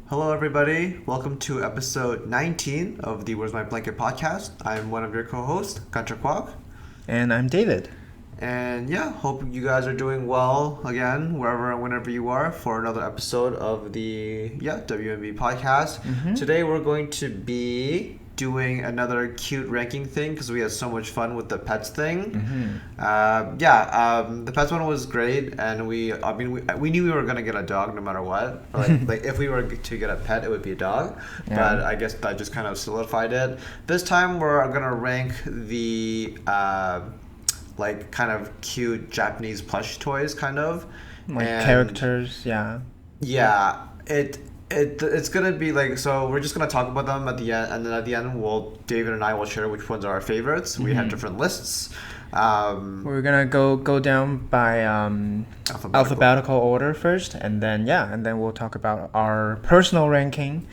Hello, everybody. Welcome to episode 19 of the Where's My Blanket podcast. I'm one of your co-hosts, Gunter Kwok. And I'm David. And yeah, hope you guys are doing well again, wherever and whenever you are, for another episode of the WMB podcast. Today we're going to be doing another cute ranking thing because we had so much fun with the pets thing. The pets one was great, and we knew we were gonna get a dog no matter what. Like if we were to get a pet, it would be a dog. Yeah. But I guess that just kind of solidified it. This time we're gonna rank the like kind of cute Japanese plush toys, kind of like characters. Yeah. It's gonna be like, so we're just gonna talk about them at the end, and then at the end David and I will share which ones are our favorites. We have different lists. We're gonna go down by alphabetical order first, and then we'll talk about our personal ranking.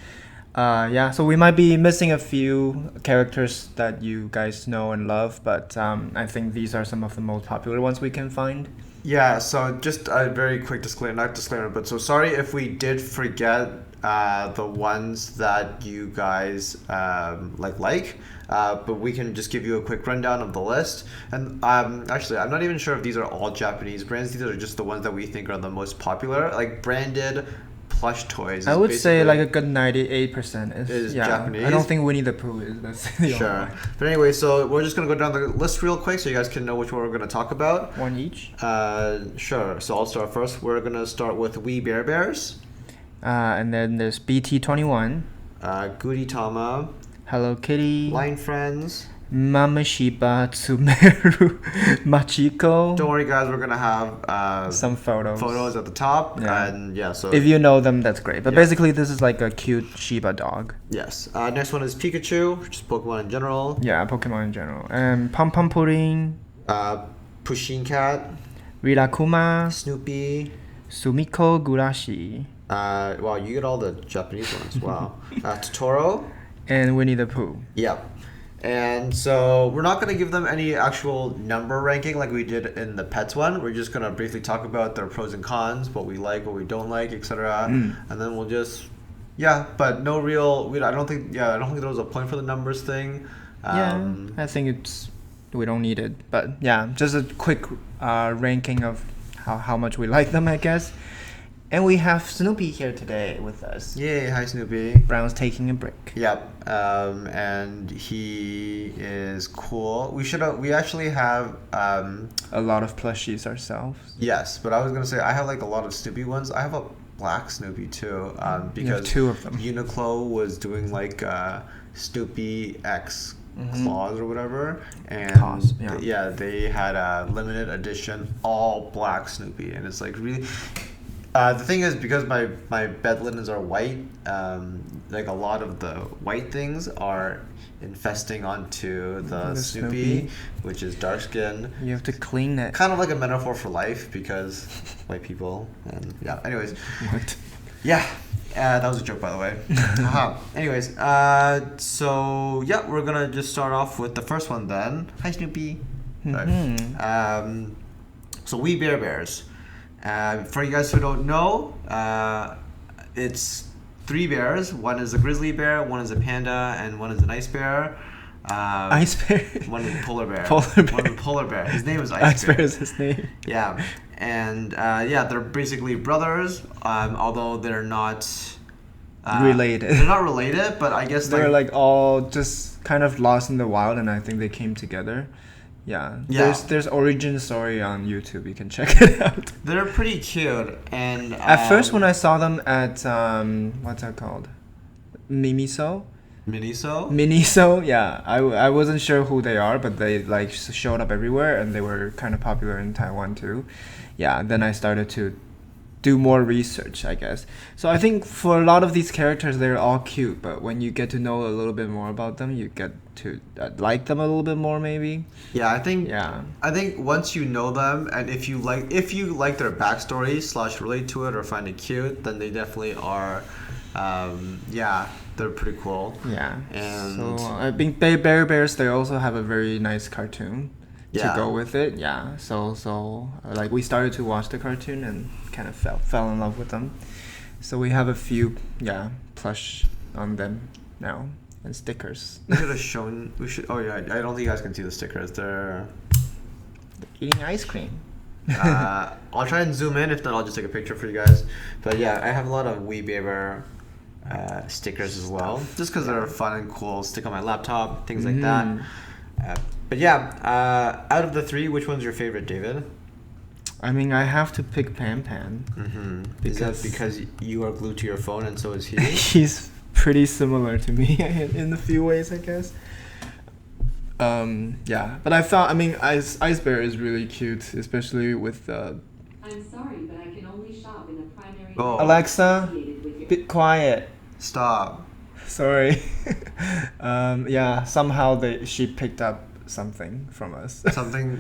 So we might be missing a few characters that you guys know and love, but I think these are some of the most popular ones we can find. Yeah, so just a very quick disclaimer, but so sorry if we did forget the ones that you guys like, but we can just give you a quick rundown of the list. And actually, I'm not even sure if these are all Japanese brands. These are just the ones that we think are the most popular, like branded plush toys. I would say like a good 98% is Japanese. I don't think Winnie the Pooh is. That's the only one. But anyway, so we're just going to go down the list real quick so you guys can know which one we're going to talk about. One each? Sure. So I'll start first. We're going to start with We Bear Bears. And then there's BT21. Gugutama. Hello Kitty. Line Friends. Mama Sheba, Tsumeru, Machiko. Don't worry, guys. We're gonna have some photos at the top, yeah. And so if you know them, that's great. But basically, this is like a cute Sheba dog. Yes. Next one is Pikachu, just Pokemon in general. Yeah, Pokemon in general. And Pom Pom Pourin. Pusheen Cat. Rilakkuma. Snoopy. Sumiko Gurashi. Wow, you get all the Japanese ones. Wow. Totoro. And Winnie the Pooh. Yep. And so we're not going to give them any actual number ranking like we did in the pets one. We're just going to briefly talk about their pros and cons, what we like, what we don't like, etc. And then we'll just but no real. I don't think there was a point for the numbers thing. I think we don't need it. But just a quick ranking of how much we like them, I guess. And we have Snoopy here today with us. Yay, hi Snoopy. Brown's taking a break. Yep. And he is cool. We actually have a lot of plushies ourselves. Yes, but I was gonna say I have like a lot of Snoopy ones. I have a black Snoopy too. Because you have two of them. Uniqlo was doing like Snoopy X claws or whatever, and they had a limited edition all black Snoopy, and it's like really. The thing is, because my bed linens are white, like a lot of the white things are infesting onto the Snoopy, which is dark skin. You have to clean it. Kind of like a metaphor for life, because white people, and anyways. What? Yeah, that was a joke, by the way. Anyways, we're gonna just start off with the first one then. Hi, Snoopy. So We Bear Bears. For you guys who don't know, it's 3 bears. One is a grizzly bear, one is a panda, and one is an ice bear. Ice bear? One is polar bear. One is polar bear. His name is Ice Bear. Ice Bear is his name. Yeah. And they're basically brothers, although they're not related. They're not related, but I guess they're like all just kind of lost in the wild, and I think they came together. Yeah. There's origin story on YouTube. You can check it out. They're pretty cute, and at first when I saw them at what's that called, Miniso, yeah, I wasn't sure who they are, but they like showed up everywhere, and they were kind of popular in Taiwan too. Then I started to do more research, I guess. So I think for a lot of these characters, they're all cute, but when you get to know a little bit more about them, you get to like them a little bit more, maybe. I think once you know them, and if you like their backstory / relate to it or find it cute, then they definitely are. They're pretty cool. And so I think Bear Bears, they also have a very nice cartoon to go with it. So like we started to watch the cartoon and kind of fell in love with them. So we have a few, plush on them now and stickers. We should have shown. We should. Oh yeah, I don't think you guys can see the stickers. They're eating ice cream. I'll try and zoom in. If not, I'll just take a picture for you guys. But yeah, I have a lot of Wee Beaver stickers as well, just because they're fun and cool. Stick on my laptop, things like that. But yeah, out of the three, which one's your favorite, David? I mean, I have to pick Pan Pan. Because you are glued to your phone and so is he? He's pretty similar to me in a few ways, I guess. But I thought, I mean, Ice Bear is really cute, especially with the... I'm sorry, but I can only shop in a primary... Oh. Alexa, be quiet. Stop. Sorry. Somehow she picked up something from us. Something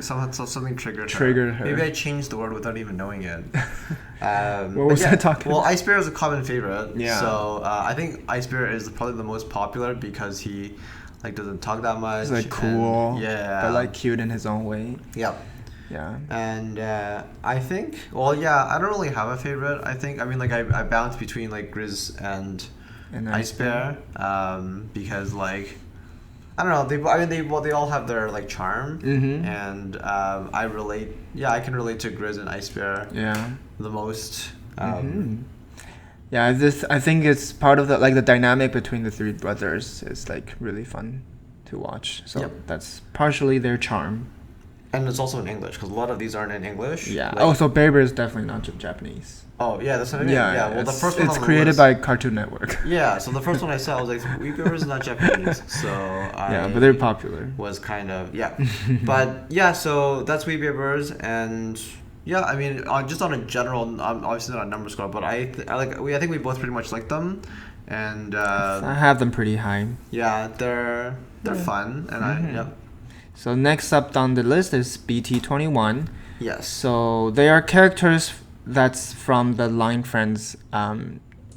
triggered her. Maybe I changed the word without even knowing it. What was I talking about? Well, Ice Bear is a common favorite. Yeah. So I think Ice Bear is probably the most popular because he doesn't talk that much. He's cool. And, but cute in his own way. Yep. Yeah. And I think, I don't really have a favorite. I bounce between Grizz and Ice Bear because I don't know. They all have their charm, and I can relate to Grizz and Ice Bear. Yeah. The most. Yeah, I think it's part of the dynamic between the three brothers is really fun to watch. So that's partially their charm. And it's also in English because a lot of these aren't in English. Yeah. So Bear Bear is definitely not Japanese. Oh yeah, that's what I mean. Yeah. Well, the first one it's created by Cartoon Network. Yeah. So the first one I saw, I was like, Wee Beaver is not Japanese. So but they're popular. Was kind of but yeah. So that's Wee Beavers, and yeah, I mean, just on a general, obviously not a number score, but I think we both pretty much like them, and I have them pretty high. Yeah, they're fun, and So next up on the list is BT21. Yes. So they are characters that's from the Line Friends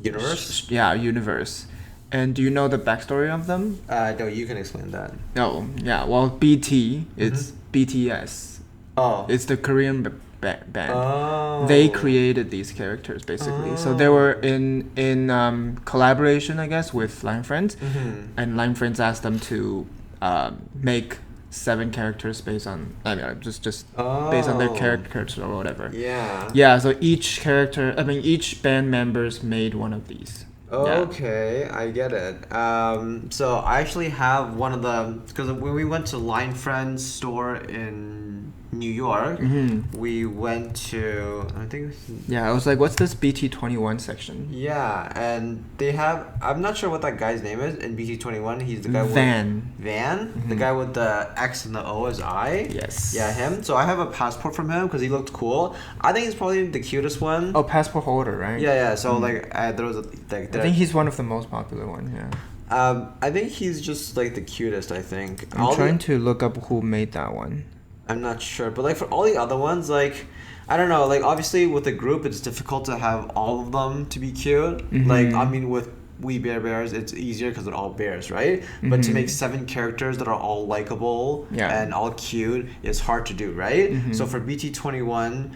universe. Universe. And do you know the backstory of them? No, you can explain that. Oh, yeah. Well, BT, it's BTS. Oh. It's the Korean band. Oh. They created these characters basically. So they were in collaboration, I guess, with Line Friends, and Line Friends asked them to make 7 characters based on just based on their characters or whatever. Yeah. So each band members made one of these. Okay, I get it. So I actually have one of the, because when we went to Line Friends store in New York, we went to, I think. Yeah, I was like, what's this BT21 section? Yeah, and they have, I'm not sure what that guy's name is in BT21. He's the guy Van. The guy with the X and the O as I. Yes. Yeah, him. So I have a passport from him because he looked cool. I think he's probably the cutest one. Oh, passport holder, right? Yeah. So there was I think he's one of the most popular ones. Yeah. I think he's just the cutest. I think. I'm trying to look up who made that one. I'm not sure, but for all the other ones, I don't know. Obviously with a group, it's difficult to have all of them to be cute. I mean, with Wee Bears, it's easier because they're all bears, right? But to make 7 characters that are all likable and all cute is hard to do, right? So for BT21,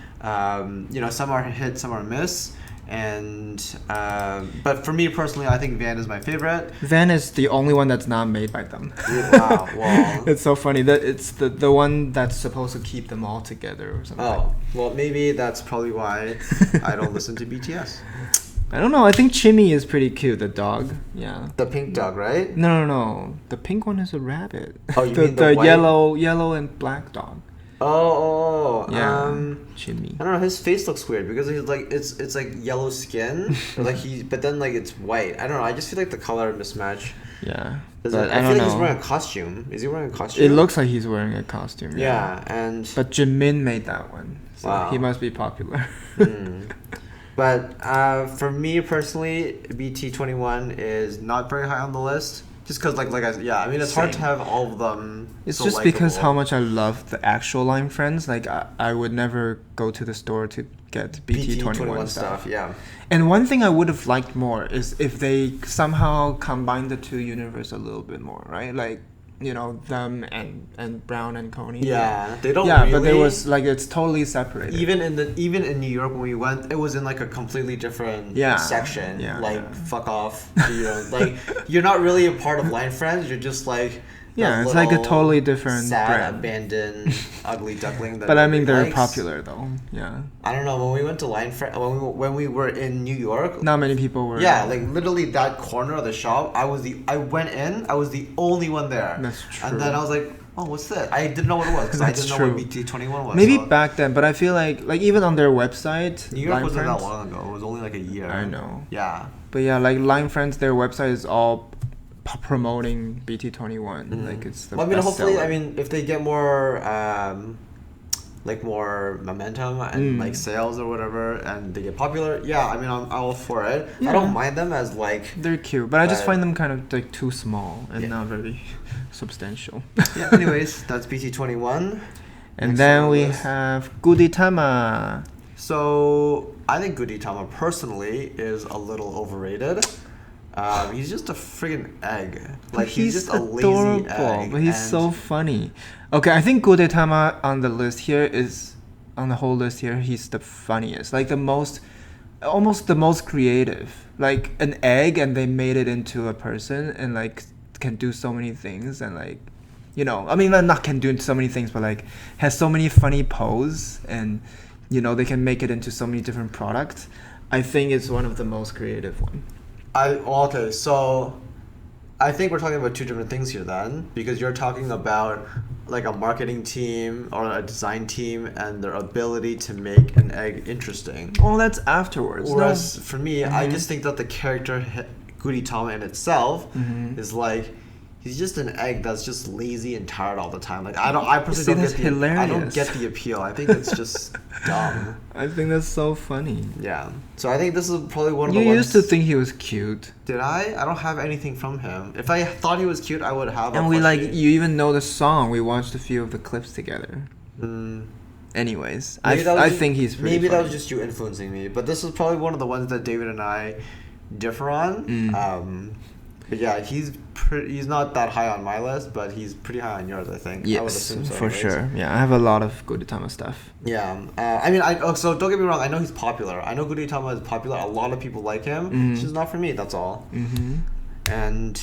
some are hit, some are miss. And but for me personally, I think Van is my favorite. Van is the only one that's not made by them. Wow, it's so funny that it's the one that's supposed to keep them all together or something. Oh, well, maybe that's probably why I don't listen to BTS. I don't know. I think Chimmy is pretty cute. The dog. Yeah. The pink dog, right? No. The pink one is a rabbit. Oh, you mean the white? yellow and black dog. Oh. Yeah. Chimmy. I don't know. His face looks weird because he's it's yellow skin, or but then it's white. I don't know. I just feel the color mismatch. Yeah. I feel he's wearing a costume. Is he wearing a costume? It looks like he's wearing a costume. Yeah, but Jimin made that one, so he must be popular. But for me personally, BT21 is not very high on the list. Just because, it's hard to have all of them. It's just because how much I love the actual Line Friends. I would never go to the store to get BT21 stuff. Yeah. And one thing I would have liked more is if they somehow combine the two universes a little bit more, right? you know, them and Brown and Coney. Yeah, they don't. Yeah, really, but there was like it's totally separated. Even in New York when we went, it was in like a completely different section. Yeah, like fuck off. You know, like you're not really a part of Line Friends. You're just like. Yeah, it's like a totally different sad, brand. Abandoned, ugly duckling. That but I mean, they're likes. Popular though. Yeah. I don't know. When we went to Line Friends, when we were in New York, not many people were. Yeah, like literally that corner of the shop. I went in. I was the only one there. That's true. And then I was like, oh, what's that? I didn't know what it was because I didn't know what BT21 was. Maybe back then, but I feel like even on their website, New York wasn't that long ago. It was only like a year. I know. Yeah. But yeah, like Line Friends, their website is all promoting BT21. Like it's the. Well, I mean, hopefully, seller. I mean, if they get more, like more momentum and like sales or whatever, and they get popular, yeah, I mean, I'm all for it. Yeah. I don't mind them as like. They're cute, but I just find them kind of like too small and not very substantial. Yeah. Anyways, that's BT21. And then we have Gugutama. So I think Gugutama personally is a little overrated. He's just a friggin' egg. Like he's just a adorable, lazy egg. But he's so funny. Okay, I think Gugutama on the list here is on the whole list here. He's the funniest. Like almost the most creative. Like an egg, and they made it into a person, and like can do so many things, and like, you know, I mean, not can do so many things, but like has so many funny poses, and you know, they can make it into so many different products. I think it's one of the most creative one. Okay, so I think we're talking about two different things here then, because you're talking about like a marketing team or a design team and their ability to make an egg interesting. Oh, that's afterwards. Whereas for me, I just think that the character Gugutama in itself is like, he's just an egg that's just lazy and tired all the time. Like I personally don't get the appeal. I think it's just dumb. I think that's so funny. Yeah. So I think this is probably one of the ones. You used to think he was cute. Did I? I don't have anything from him. If I thought he was cute, I would have. And you even know the song. We watched a few of the clips together. Anyways, I think he's pretty maybe funny. that was just you influencing me. But this is probably one of the ones that David and I differ on. But yeah, he's not that high on my list, but he's pretty high on yours, I think. Yes, I would assume so, for sure. Yeah, I have a lot of Gugutama stuff. Yeah, I mean, so don't get me wrong. I know he's popular. I know Gugutama is popular. A lot of people like him. It's just not for me. That's all. And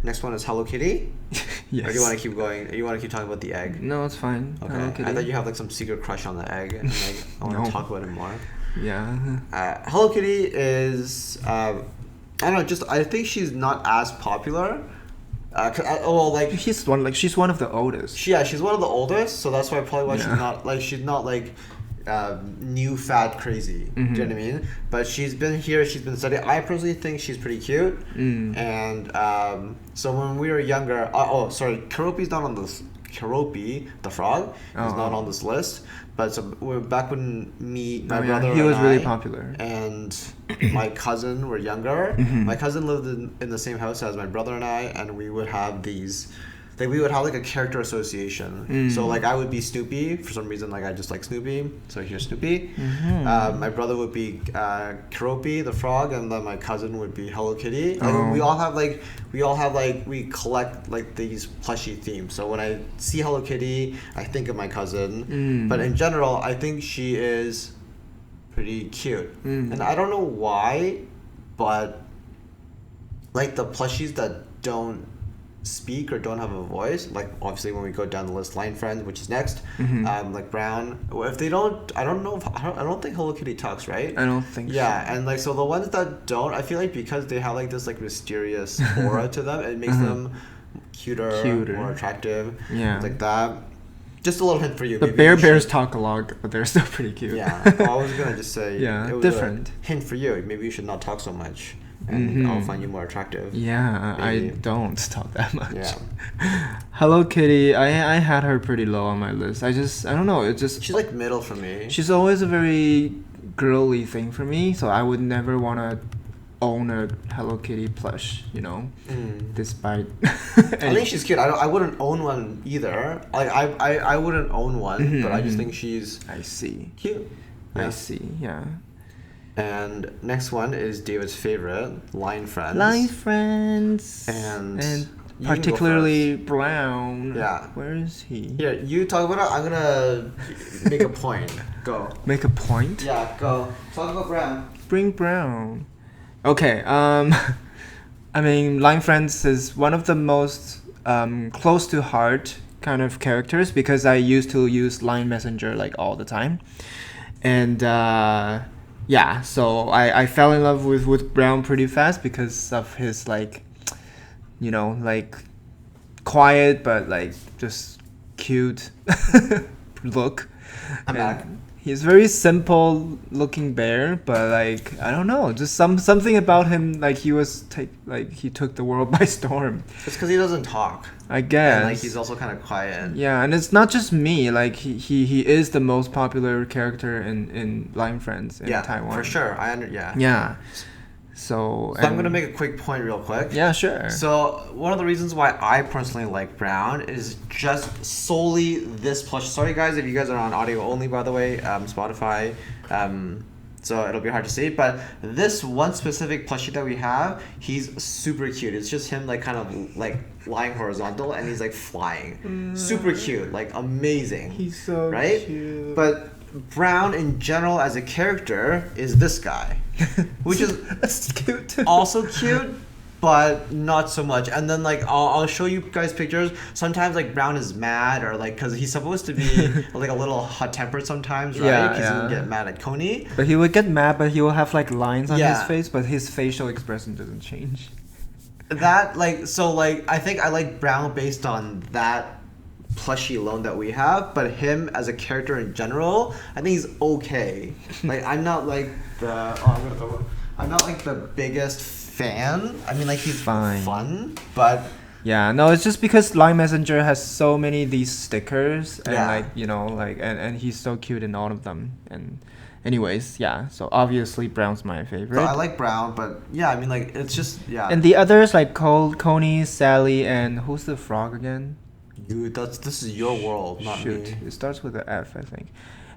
next one is Hello Kitty. Yes. Or do you want to keep going? You want to keep talking about the egg? No, it's fine. Okay. Hello Kitty. I thought you have like some secret crush on the egg, and like I want to talk about it more. Yeah. Hello Kitty is. I don't know. Just I think she's not as popular. She's one of the oldest. She's one of the oldest, so that's why probably she's not like new fad crazy. Do you know what I mean? But she's been here. She's been studying. I personally think she's pretty cute. And so when we were younger, Keropi's not on this. Keropi, the frog, is not on this list. But so back when my brother, he was really popular, and my cousin were younger. My cousin lived in the same house as my brother and I, and we would have these. Like we would have like a character association. So like I would be Snoopy for some reason. Like I just like Snoopy. So here's Snoopy. My brother would be Keropi the frog, and then my cousin would be Hello Kitty. And we collect like these plushie themes. So when I see Hello Kitty, I think of my cousin. But in general, I think she is pretty cute. And I don't know why, but like the plushies that don't speak or don't have a voice, like obviously when we go down the list, Line Friends, which is next, like Brown, if they don't, I don't think Hello Kitty talks, right? I don't think so. And like so the ones that don't, I feel like because they have like this like mysterious aura to them, it makes them cuter, more attractive, like that. Just a little hint for you. The bears talk a lot, but they're still pretty cute. Well, I was gonna just say it was different. A hint for you. Maybe you should not talk so much, and I'll find you more attractive. Yeah, Maybe. I don't talk that much. Yeah. Hello Kitty, I had her pretty low on my list. I don't know. It just she's like middle for me. She's always a very girly thing for me, so I would never want to own a Hello Kitty plush, you know, despite. I think she's cute. I wouldn't own one either. Like I wouldn't own one, but I just think she's. I see. Cute. I see. Yeah. And next one is David's favorite, Line Friends. Line Friends. And particularly brown. Yeah. Where is he? Here, you talk about it. I'm gonna make a point. Go. Make a point? Yeah, go. Talk about brown. Bring brown. Okay. I mean, Line Friends is one of the most close to heart kind of characters because I used to use Line Messenger like all the time, and yeah, so I fell in love with Brown pretty fast because of his like, you know, like quiet but like just cute look. I'm back. He's very simple looking bear, but like I don't know, just something about him like he took the world by storm. It's because he doesn't talk. I guess. And like he's also kind of quiet. Yeah, and it's not just me. Like he is the most popular character in Line Friends in Taiwan. For sure. Yeah. So I'm gonna make a quick point real quick. Yeah, sure. So one of the reasons why I personally like Brown is just solely this plush. Sorry guys, if you guys are on audio only, by the way, Spotify. So it'll be hard to see, but this one specific plushie that we have, he's super cute. It's just him like kind of like lying horizontal and he's like flying. Super cute, like amazing. He's so cute. But Brown in general as a character is this guy, which is that's cute too. Also cute, but not so much. And then like I'll show you guys pictures. Sometimes like Brown is mad or like because he's supposed to be like a little hot tempered sometimes, right? Because he will get mad at Coney. But he would get mad, but he will have like lines on his face, but his facial expression doesn't change. That like so like I think I like Brown based on that plushie alone that we have, but him as a character in general, I think he's okay. Like I'm not like I'm not like the biggest fan. I mean like he's fun, but yeah, no, it's just because Line Messenger has so many these stickers and like, you know, like and he's so cute in all of them. And anyways, yeah, so obviously Brown's my favorite. So I like Brown, but yeah, I mean like it's just And the others like Coney, Sally, and who's the frog again? This is your world, not me. It starts with an F, I think.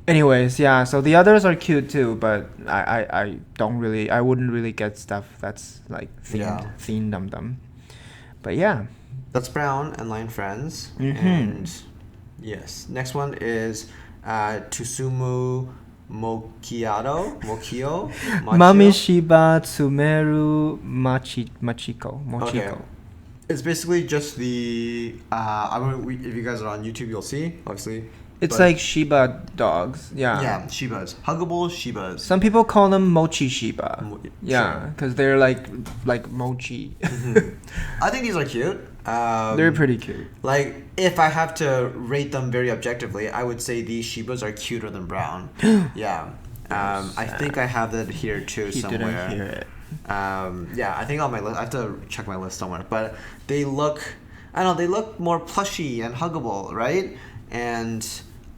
Anyways, yeah, so the others are cute too, but I wouldn't really get stuff that's like themed on them. But yeah. That's Brown and Line Friends. And yes. Next one is Tsusumu Mokio. Mami Sheba Tsumeru Machiko. Okay. It's basically just the if you guys are on YouTube, you'll see obviously. It's like Sheba dogs. Yeah, Shebas, huggable Shebas. Some people call them Mochi Sheba. Yeah, because they're like mochi. I think these are cute. They're pretty cute. Like if I have to rate them very objectively, I would say these Shebas are cuter than Brown. Yeah. I think I have that here too somewhere. Didn't hear it. I think on my list. I have to check my list somewhere, but they look more plushy and huggable, right? And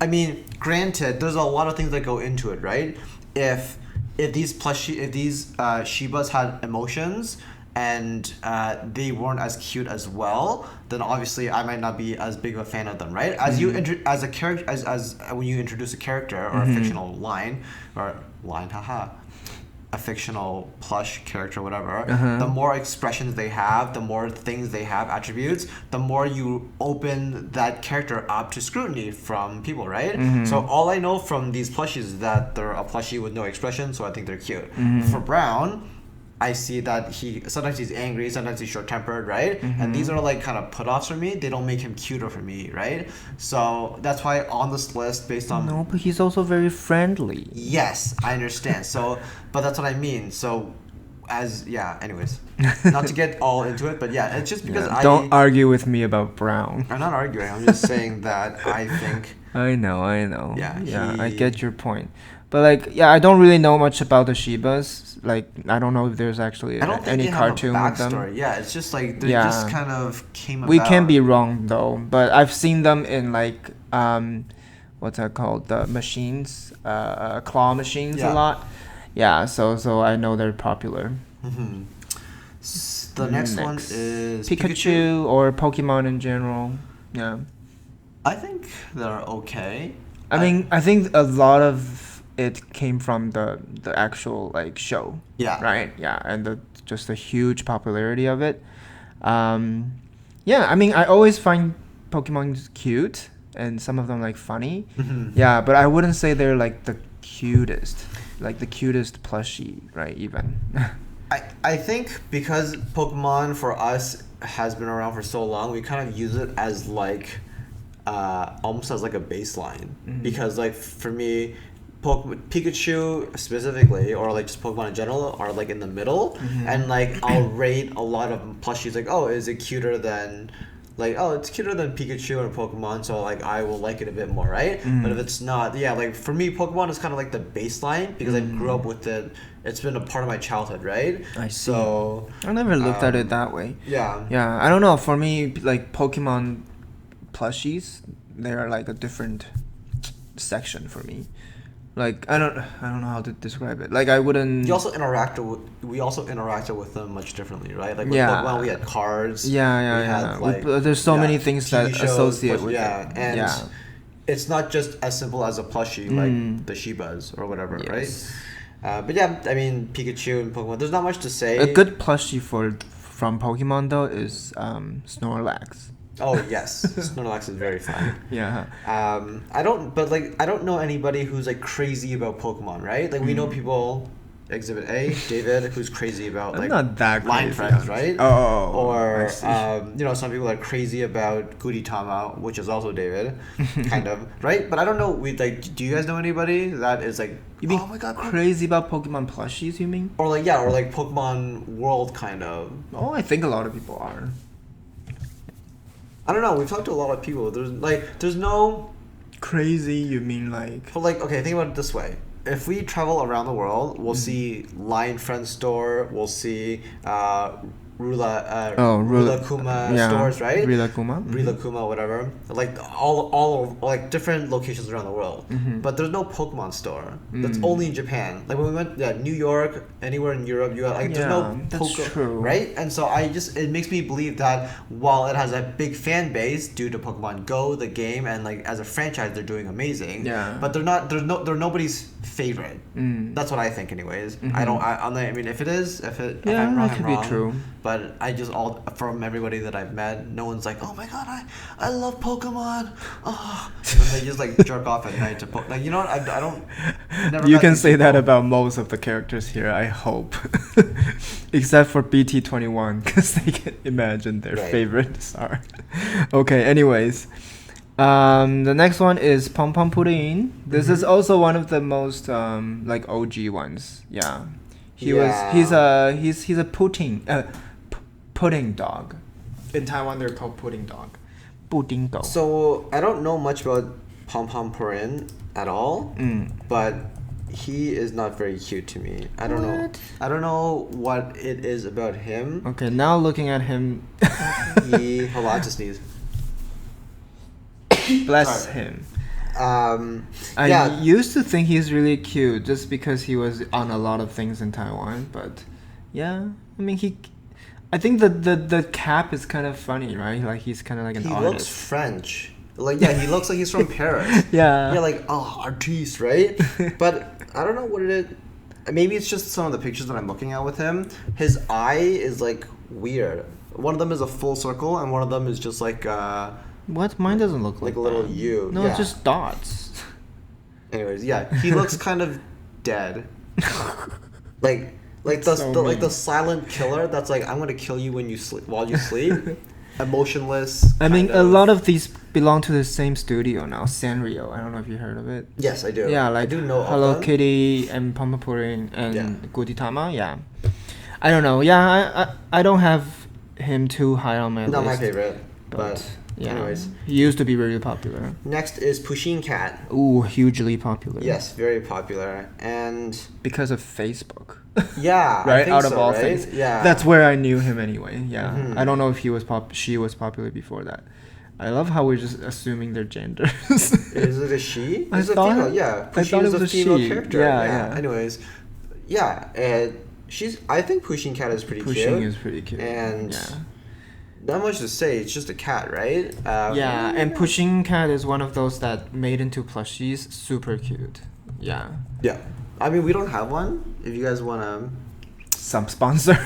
I mean, granted, there's a lot of things that go into it, right? If these Shebas had emotions and they weren't as cute as well, then obviously I might not be as big of a fan of them, right? As you as a character, as when you introduce a character or a fictional a fictional plush character, whatever, the more expressions they have, the more things they have, attributes, the more you open that character up to scrutiny from people, right? So all I know from these plushies is that they're a plushie with no expression, so I think they're cute. For Brown, I see that sometimes he's angry, sometimes he's short-tempered, right? And these are like kind of put-offs for me. They don't make him cuter for me, right? So that's why on this list, based on... No, but he's also very friendly. Yes, I understand. So, but that's what I mean. So, anyways. Not to get all into it, but yeah, it's just because Don't argue with me about Brown. I'm not arguing. I'm just saying that I think... I know. Yeah, I get your point. But like, I don't really know much about the Shebas. Like, I don't know if there's actually any cartoon with them. Yeah, it's just like they just kind of came about. We can be wrong though, but I've seen them in like what's that called? The machines, claw machines a lot. Yeah, so I know they're popular. The next one is Pikachu or Pokemon in general. Yeah. I think they're okay. I mean, I think a lot of it came from the actual like show. Yeah. Right. Yeah, and just the huge popularity of it. yeah, I mean, I always find Pokemon cute and some of them like funny. Yeah, but I wouldn't say they're like the cutest plushie, right? Even. I think because Pokemon for us has been around for so long, we kind of use it as like almost as like a baseline. Because like for me, Pikachu specifically, or like just Pokemon in general, are like in the middle, and like I'll rate a lot of plushies like, oh, is it cuter than like, oh, it's cuter than Pikachu and Pokemon, so like I will like it a bit more, right? But if it's not, yeah, like for me, Pokemon is kind of like the baseline because I grew up with it. It's been a part of my childhood, right? I see. So I never looked at it that way. Yeah. Yeah, I don't know. For me, like Pokemon plushies, they are like a different section for me. Like I don't know how to describe it. Like I wouldn't. We also interacted with them much differently, right? Like with Pokemon, we had cards. Yeah. Like, there's so many things TV that shows, associate with yeah, it. and it's not just as simple as a plushie like the Shebas or whatever, right? But yeah, I mean Pikachu and Pokemon. There's not much to say. A good plushie from Pokemon though is Snorlax. Oh yes, Snorlax is very fun. Yeah. I don't know anybody who's like crazy about Pokemon, right? Like we know people. Exhibit A, David, who's crazy about like not that line crazy, friends, right? Oh. Or some people are crazy about Gugutama, which is also David, kind of, right? But I don't know. Do you guys know anybody that is like? You mean oh my god, crazy about Pokemon plushies? You mean? Or like Pokemon World, kind of. Oh, I think a lot of people are. I don't know. We've talked to a lot of people. There's no crazy. You mean like? But like, okay, think about it this way. If we travel around the world, we'll see Lion Friend store. We'll see Rilakkuma stores, right? Rilakkuma, whatever. Like all like different locations around the world. But there's no Pokemon store. That's only in Japan. Like when we went, New York, anywhere in Europe, you like there's no Pokemon, right? And so it makes me believe that while it has a big fan base due to Pokemon Go, the game, and like as a franchise, they're doing amazing. Yeah. But they're nobody's favorite. That's what I think, anyways. I mean, if I'm wrong, that could be true. But from everybody that I've met, no one's like, oh my god, I love Pokemon. Oh, and then they just like jerk off at night to like, you know what? I don't. Never you can say that about most of the characters here. I hope, except for BT21, because they can imagine their favorites are. Okay. Anyways. The next one is Pom Pom Pourin. This is also one of the most like OG ones. Yeah. He's a pudding dog. In Taiwan they're called pudding dog. Pudding dog. So I don't know much about Pom Pom Pourin at all. But he is not very cute to me. I don't know. I don't know what it is about him. Okay, now looking at him hold on, just sneeze. Bless him. I used to think he's really cute just because he was on a lot of things in Taiwan, but yeah, I mean I think the cap is kind of funny, right? Like he's kind of like an artist. He looks French. Like he looks like he's from Paris. Yeah. Yeah, like artiste, right? But I don't know what it is. Maybe it's just some of the pictures that I'm looking at with him. His eye is like weird. One of them is a full circle, and one of them is just like. What? Mine doesn't look like a little U. No, it's just dots. Anyways, yeah, he looks kind of dead. like the silent killer that's like, I'm gonna kill you when you sleep while you sleep. Emotionless. I mean, a lot of these belong to the same studio now, Sanrio. I don't know if you heard of it. Yes, I do. Yeah, like I do know Hello Kitty and Pom Pom Pourin and Gugutama. Yeah, I don't know. Yeah, I don't have him too high on my list. Not my favorite, but yeah. Anyways, he used to be really popular. Next is Pusheen Cat. Ooh, hugely popular. Yes, very popular, and because of Facebook. Yeah, right. I think Out of so, all right? things, yeah, that's where I knew him anyway. Yeah, I don't know if she was popular before that. I love how we're just assuming their genders. Is it a she? It's a female. Yeah, Pusheen is a female she. character. Yeah. Anyways, yeah, I think Pusheen Cat is pretty cute. Pusheen is pretty cute. And not much to say. It's just a cat, right? And Pusheen Cat is one of those that made into plushies. Super cute. Yeah. Yeah. I mean, we don't have one. If you guys want to... Some sponsor.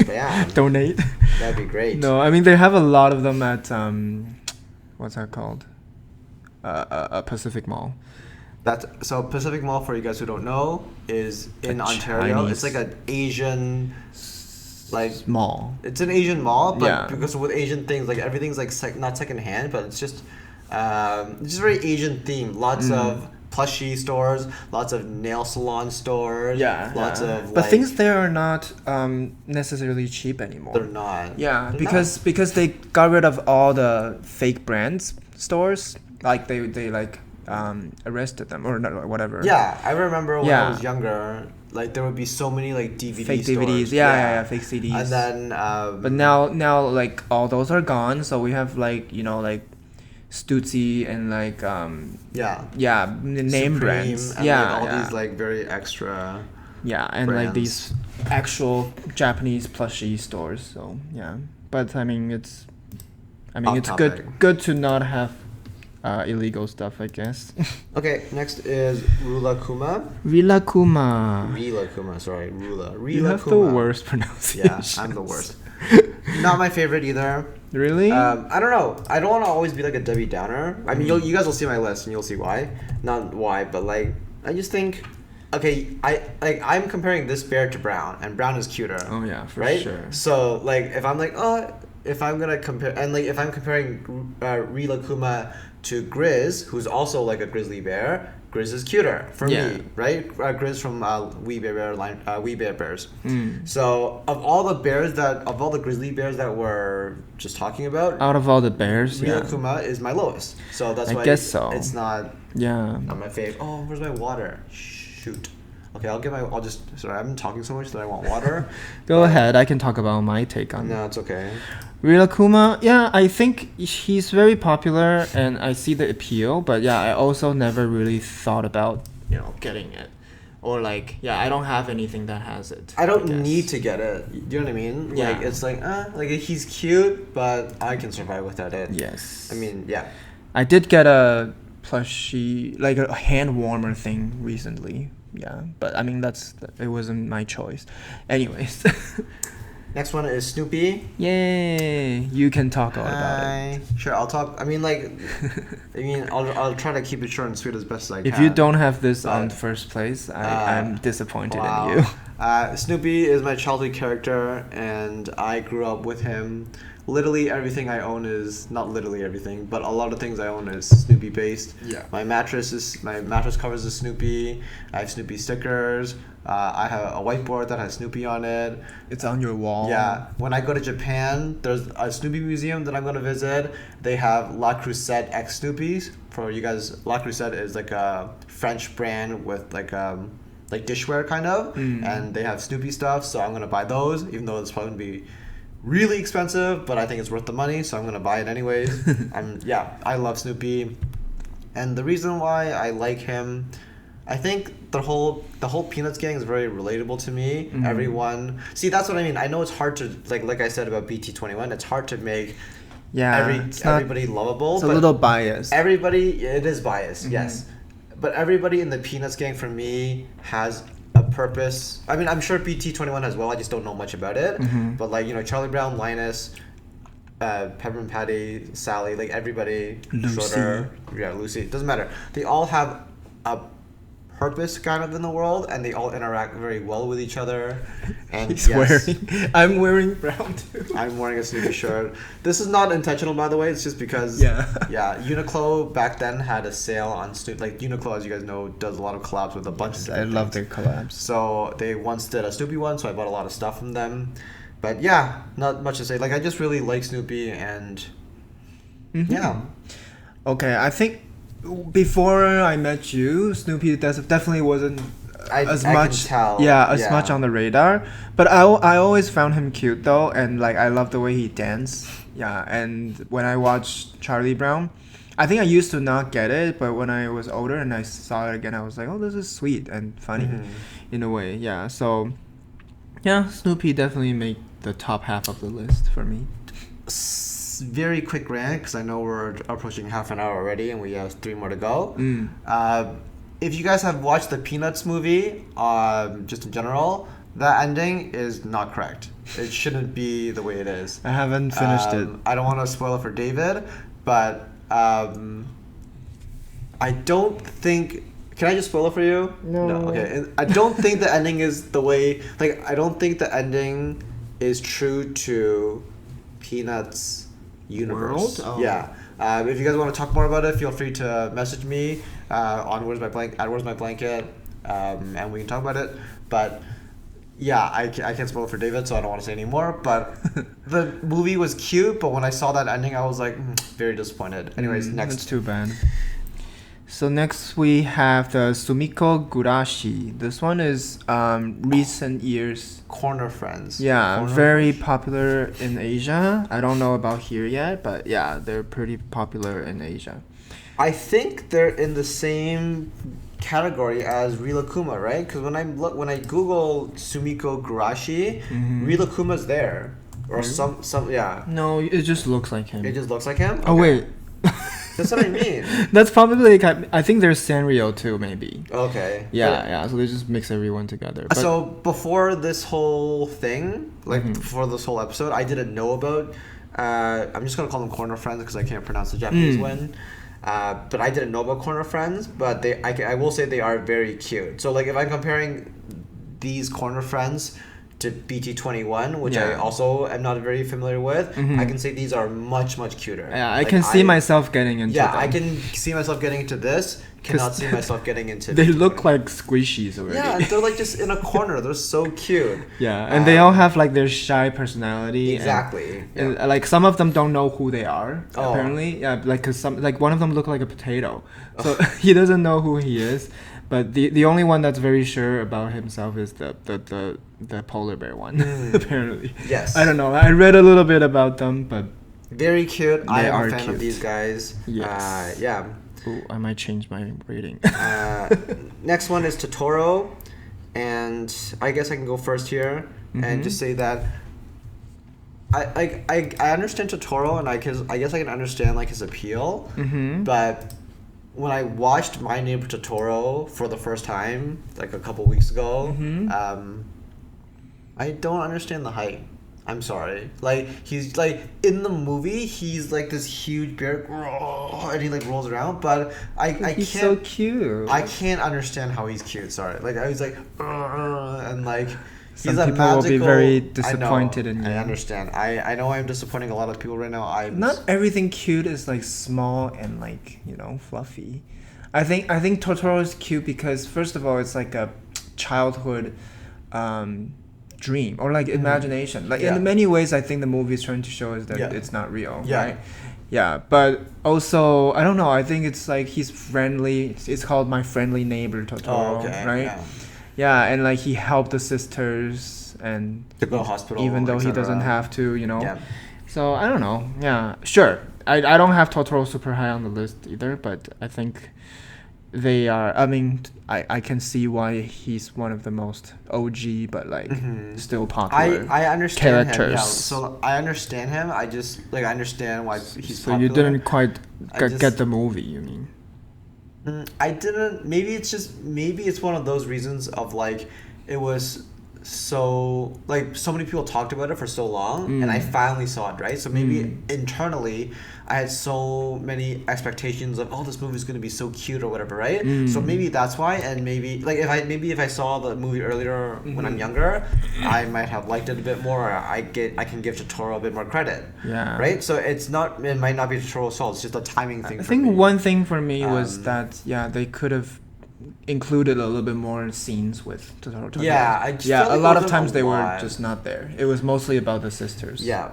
Yeah. Donate. That'd be great. No, I mean they have a lot of them at what's that called? Pacific Mall. So Pacific Mall, for you guys who don't know, is in Ontario. Chinese It's like an Asian, like mall. It's an Asian mall, but Yeah. because with Asian things, like everything's like not second hand, but it's just very Asian themed. Lots of plushie stores, lots of nail salon stores. Lots of. But like, things there are not necessarily cheap anymore. They're not. Yeah, They're because they got rid of all the fake brands stores. Like they like arrested them or not, whatever. Yeah, I remember when I was younger, like there would be so many like DVD fake stores. DVDs. Yeah, fake CDs. And then but now like all those are gone, so we have like like Stutzy and like name Supreme brands. And like all these like very extra and brands. like these actual Japanese plushie stores. So but I mean it's Off it's topic. good to not have illegal stuff, I guess. Okay, next is Rilakkuma. Rilakkuma. Sorry, Rilakkuma. You have the worst pronunciation. Yeah, I'm the worst. Not my favorite either. Really? I don't know. I don't want to always be like a Debbie Downer. I mean, you guys will see my list and you'll see why. Not why, but like I just think, okay, I'm comparing this bear to Brown, and Brown is cuter. Oh yeah, for right? sure. So like if I'm like if I'm gonna compare, and like if I'm comparing Rilakkuma to Grizz, who's also like a grizzly bear, Grizz is cuter for me, right? Grizz from We Bear Bears. So of all the grizzly bears that we're just talking about, out of all the bears, Rilakkuma is my lowest. So that's why I guess so. It's not not my fave. Oh, where's my water? Shoot. Okay, sorry, I've been talking so much that I want water. Go ahead, I can talk about my take on No, it's okay. Rilakkuma, I think he's very popular and I see the appeal, but I also never really thought about, getting it. Or like, I don't have anything that has it. I don't need to get it. Do you know what I mean? Yeah. Like, it's like he's cute, but I can survive without it. Yes. I mean, yeah. I did get a plushie, like a hand warmer thing recently. Yeah, but I mean, it wasn't my choice. Anyways. Next one is Snoopy. Yay! You can talk all about it. Sure, I'll talk. I'll try to keep it short and sweet as best as I can. If you don't have this on first place, I'm disappointed in you. Snoopy is my childhood character, and I grew up with him. Literally everything I own is not literally everything, but a lot of things I own is Snoopy based. Yeah. My mattress covers is Snoopy. I have Snoopy stickers. I have a whiteboard that has Snoopy on it. It's on your wall. Yeah. When I go to Japan, there's a Snoopy museum that I'm going to visit. They have La Crusette X Snoopies. For you guys, La Crusette is like a French brand with like dishware kind of. And they have Snoopy stuff, so I'm going to buy those, even though it's probably going to be really expensive, but I think it's worth the money, so I'm going to buy it anyways. I love Snoopy. And the reason why I like him, I think the whole Peanuts gang is very relatable to me. Everyone, see, that's what I mean. I know it's hard to like I said about BT21. It's hard to make everybody lovable. It's a little biased. It is biased, yes. But everybody in the Peanuts gang for me has a purpose. I mean, I'm sure BT21 as well. I just don't know much about it. But like Charlie Brown, Linus, Peppermint Patty, Sally, like everybody, Lucy. Schroeder, Lucy. It doesn't matter. They all have a purpose kind of in the world, and they all interact very well with each other. And I'm wearing brown too. I'm wearing a Snoopy shirt. This is not intentional, by the way. It's just because Uniqlo back then had a sale on Snoopy. Like Uniqlo, as you guys know, does a lot of collabs with a bunch of different love things. their collabs. So they once did a Snoopy one, so I bought a lot of stuff from them. But not much to say. Like I just really like Snoopy, and Okay, I think before I met you, Snoopy definitely wasn't as much on the radar. But I always found him cute though, and like I love the way he danced. Yeah, and when I watched Charlie Brown, I think I used to not get it, but when I was older and I saw it again, I was like, oh, this is sweet and funny in a way. Yeah, so Snoopy definitely made the top half of the list for me. Very quick rant, because I know we're approaching half an hour already and we have 3 more to go. If you guys have watched the Peanuts movie, just in general, that ending is not correct. It shouldn't be the way it is. I haven't finished it. I don't want to spoil it for David, but I don't think. Can I just spoil it for you? No. Okay. And I don't think the ending is the way. Like, I don't think the ending is true to Peanuts universe. World? Oh. Yeah. If you guys want to talk more about it, feel free to message me on Where's My Blanket, and we can talk about it. But yeah, I can't spoil it for David, so I don't want to say any more. But the movie was cute, but when I saw that ending, I was like very disappointed. Anyways, next. That's too bad. So next we have the Sumiko Gurashi. This one is recent years. Corner Friends. Yeah, Corner very Friends. popular in Asia. I don't know about here yet, but yeah, they're pretty popular in Asia. I think they're in the same category as Rilakkuma, right? Because when I Google Sumiko Gurashi, Rilakuma's there, or some yeah. No, it just looks like him. It just looks like him. Oh wait. That's what I mean. That's probably I think there's Sanrio too, maybe. Okay. Yeah. So they just mix everyone together. But So before this whole thing, before this whole episode, I didn't know about. I'm just gonna call them Corner Friends because I can't pronounce the Japanese one. But I didn't know about Corner Friends. But I will say they are very cute. So like if I'm comparing these Corner Friends to BT21, which I also am not very familiar with, I can say these are much cuter. Yeah, I can see myself getting into them. I can see myself getting into this. Cannot see myself getting into. They BT21. look like squishies already. Yeah, they're like just in a corner. They're so cute. Yeah, and they all have like their shy personality. Exactly. And, like some of them don't know who they are. Oh. Apparently, yeah, like cause one of them look like a potato, so he doesn't know who he is. But the only one that's very sure about himself is the polar bear one. Apparently. Yes. I don't know. I read a little bit about them, but very cute. I am a fan cute. of these guys. Yes. Yeah. Ooh, I might change my rating. Next one is Totoro, and I guess I can go first here and just say that I understand Totoro, and I guess I can understand like his appeal, but when I watched My Neighbor Totoro for the first time like a couple weeks ago, I don't understand the hype. I'm sorry. Like, he's like in the movie, he's like this huge bear, and he like rolls around. But He's so cute. I can't understand how he's cute. Sorry. Like I was like, and like Some people will be very disappointed in you. I understand. I know I'm disappointing a lot of people right now. Not everything cute is like small and like fluffy. I think Totoro is cute because first of all it's like a childhood dream or like imagination. Like in many ways, I think the movie is trying to show us that it's not real, right? Yeah, but also I don't know. I think it's like he's friendly. It's called My Friendly Neighbor Totoro, right? Yeah, and like he helped the sisters and to go to hospital, even though he doesn't have to, So I don't know. Yeah, sure. I don't have Totoro super high on the list either, but I think they are. I mean, I can see why he's one of the most OG, but like still popular. I understand characters. him. Yeah, so I understand him. I just I understand why he's so popular. You didn't quite get the movie, you mean? I didn't. Maybe it's one of those reasons of like it was so like so many people talked about it for so long, and I finally saw it, right? So maybe internally I had so many expectations of this movie is going to be so cute or whatever, right? So maybe that's why, and maybe like if I saw the movie earlier when I'm younger, I might have liked it a bit more. Or I can give Totoro a bit more credit. Yeah. Right. So it might not be Totoro's fault. It's just a timing thing. I think one thing for me was that they could have included a little bit more scenes with Totoro. A lot of times they were just not there. It was mostly about the sisters. Yeah.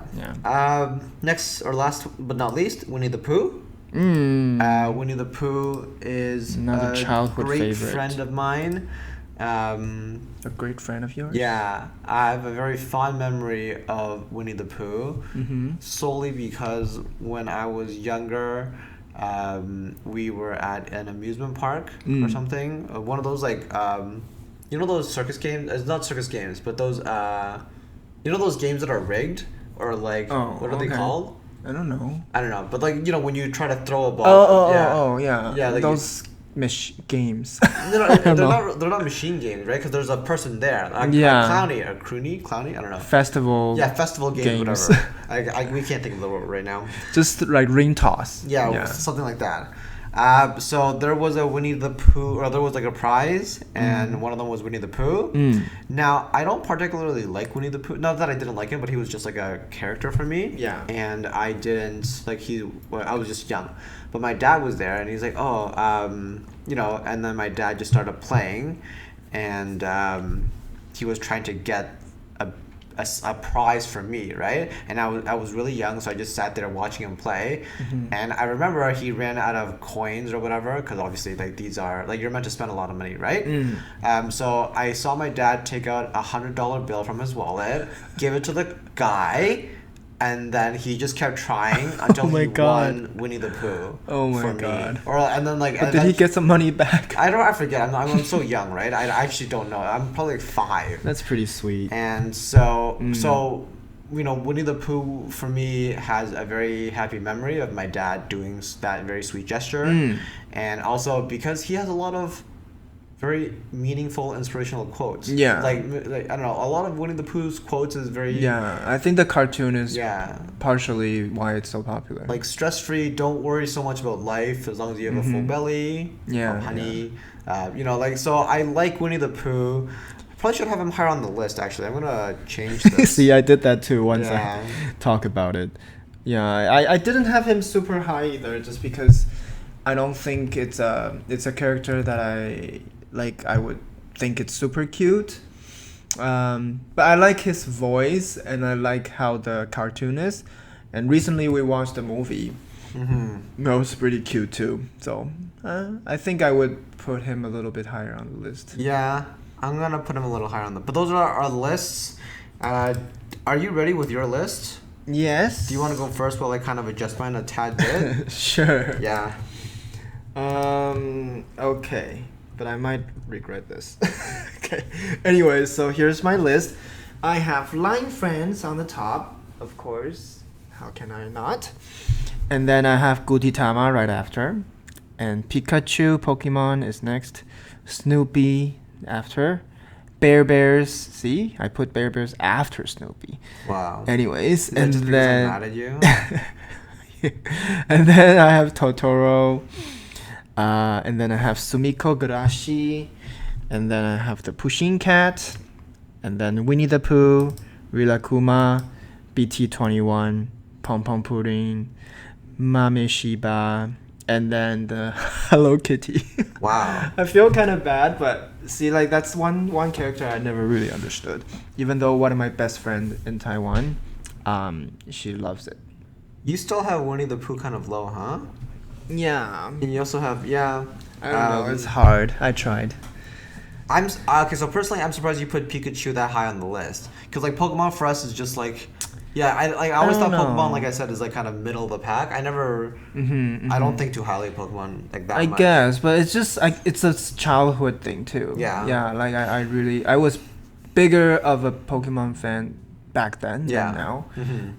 Next or last but not least, Winnie the Pooh. Winnie the Pooh is another childhood great favorite. Friend of mine. A great friend of yours? Yeah, I have a very fond memory of Winnie the Pooh, solely because when I was younger, we were at an amusement park or something. One of those like, those circus games. It's not circus games, but those, those games that are rigged or like, what are they called? I don't know. But like when you try to throw a ball. Yeah. Yeah, like those games. They're not machine games, right? Because there's a person there. A clowny, I don't know. Festival. Yeah, festival games. Whatever. We can't think of the word right now. Just like ring toss. Yeah, something like that. So there was a Winnie the Pooh, or there was like a prize, and one of them was Winnie the Pooh. Now, I don't particularly like Winnie the Pooh. Not that I didn't like him, but he was just like a character for me. Yeah. And I didn't, like, I was just young. But my dad was there, and he's like, and then my dad just started playing, and he was trying to get a prize for me, right? And I was really young, so I just sat there watching him play. And I remember he ran out of coins or whatever, because obviously, like, these are, like, you're meant to spend a lot of money, right? So I saw my dad take out $100 bill from his wallet, give it to the guy, and then he just kept trying until he won Winnie the Pooh. Oh my for god! Me. Or and then like. But did he get some money back? I forget. I'm so young, right? I actually don't know. I'm probably like 5. That's pretty sweet. And so Winnie the Pooh for me has a very happy memory of my dad doing that very sweet gesture, and also because he has a lot of very meaningful, inspirational quotes. Yeah. Like I don't know, a lot of Winnie the Pooh's quotes is very... Yeah, I think the cartoon is partially why it's so popular. Like, stress-free, don't worry so much about life as long as you have a full belly. Yeah. Honey. Yeah. So I like Winnie the Pooh. Probably should have him higher on the list, actually. I'm going to change this. See, I did that too once I talk about it. Yeah, I didn't have him super high either, just because I don't think it's a character that I would think it's super cute. But I like his voice, and I like how the cartoon is. And recently we watched the movie. That was pretty cute too. So I think I would put him a little bit higher on the list. Yeah, I'm going to put him a little higher on the... But those are our lists. Are you ready with your list? Yes. Do you want to go first while I kind of adjust mine a tad bit? Sure. Yeah. Okay. But I might regret this. Okay. Anyway, so here's my list. I have Line Friends on the top, of course. How can I not? And then I have Gugutama right after. And Pikachu, Pokemon is next. Snoopy after. Bears. See? I put Bears after Snoopy. Wow. Anyways, and then... I'm mad at you? And then I have Totoro. And then I have Sumiko Gurashi, and then I have the Pushing Cat, and then Winnie the Pooh, Rilakkuma, BT21, Pom Pom Pourin, Mame Sheba, and then the Hello Kitty. Wow. I feel kind of bad, but see, like, that's one character I never really understood. Even though one of my best friends in Taiwan, she loves it. You still have Winnie the Pooh kind of low, huh? Yeah. And you also have, I don't know, it's hard. I tried. Okay, so personally, I'm surprised you put Pikachu that high on the list. Because, like, Pokemon for us is just, like... Yeah, I always thought Pokemon, like I said, is, like, kind of middle of the pack. I never... I don't think too highly of Pokemon, like, that much. I guess, but it's just, like, it's a childhood thing, too. Yeah. Yeah, like, I was bigger of a Pokemon fan back then than now.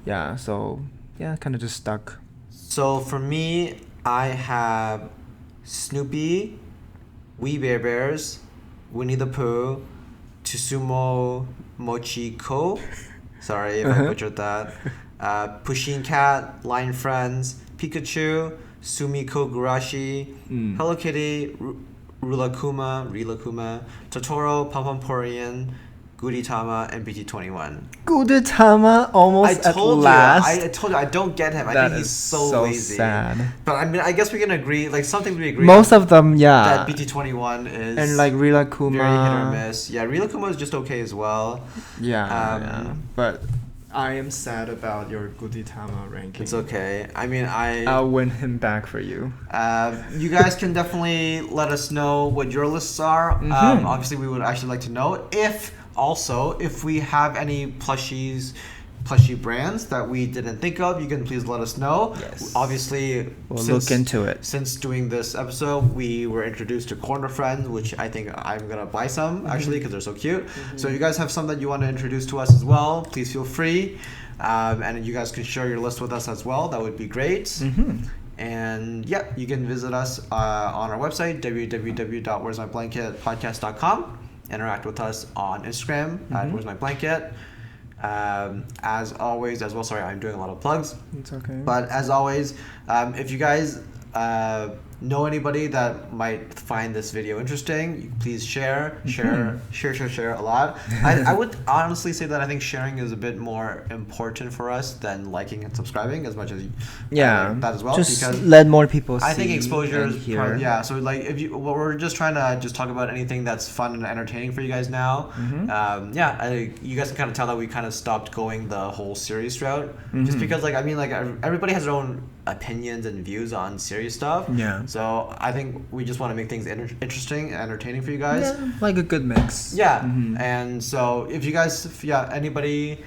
Yeah, so, yeah, kind of just stuck. So, for me... I have Snoopy, Wee Bears, Winnie the Pooh, Tsusumo Mochiko. Sorry if I butchered that. Pushing Cat, Line Friends, Pikachu, Sumiko Gurashi, Hello Kitty, Rilakkuma, Totoro, Pom Pom Pourin, Gugutama, and BT21. Gugutama almost at last. I told you, I don't get him. I think he's so lazy. Sad. But I mean, I guess we can agree, like, something we agree most on, of them, that BT21 is... And, like, Rilakkuma. Very hit or miss. Yeah, Rilakkuma is just okay as well. Yeah. But I am sad about your Gugutama ranking. It's okay. I mean, I'll win him back for you. You guys can definitely let us know what your lists are. Obviously, we would actually like to know if we have any plushie brands that we didn't think of. You can please let us know. Yes. Obviously, we'll look into it. Since doing this episode, we were introduced to Corner Friends, which I think I'm gonna buy some actually because they're so cute. So if you guys have some that you want to introduce to us as well, please feel free. And you guys can share your list with us as well. That would be great. And yeah, you can visit us on our website, www.where'smyblanketpodcast.com. Interact with us on Instagram at Where's My Blanket. As always, as well, sorry, I'm doing a lot of plugs. It's okay. But as always, if you guys know anybody that might find this video interesting, please share a lot. I would honestly say that I think sharing is a bit more important for us than liking and subscribing as much as that as well. Just because let more people see. I think exposure is hear. so like if you we're just trying to just talk about anything that's fun and entertaining for you guys now. You guys can kind of tell that we kind of stopped going the whole serious route just because like everybody has their own opinions and views on serious stuff. So I think we just want to make things interesting and entertaining for you guys. Yeah, like a good mix. Yeah. And so if you guys, if anybody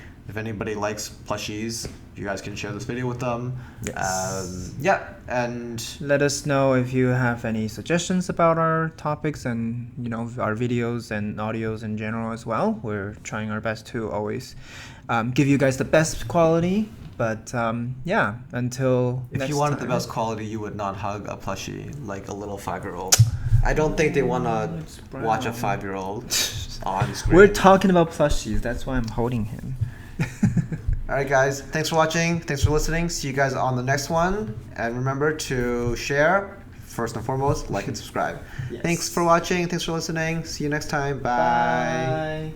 likes plushies, you guys can share this video with them. And let us know if you have any suggestions about our topics and our videos and audios in general as well. We're trying our best to always give you guys the best quality. But until if you wanted the best quality, you would not hug a plushie like a little 5-year-old. I don't think they want to watch a 5-year-old on screen. We're talking about plushies. That's why I'm holding him. All right, guys. Thanks for watching. Thanks for listening. See you guys on the next one. And remember to share. First and foremost, like and subscribe. Thanks for watching. Thanks for listening. See you next time. Bye.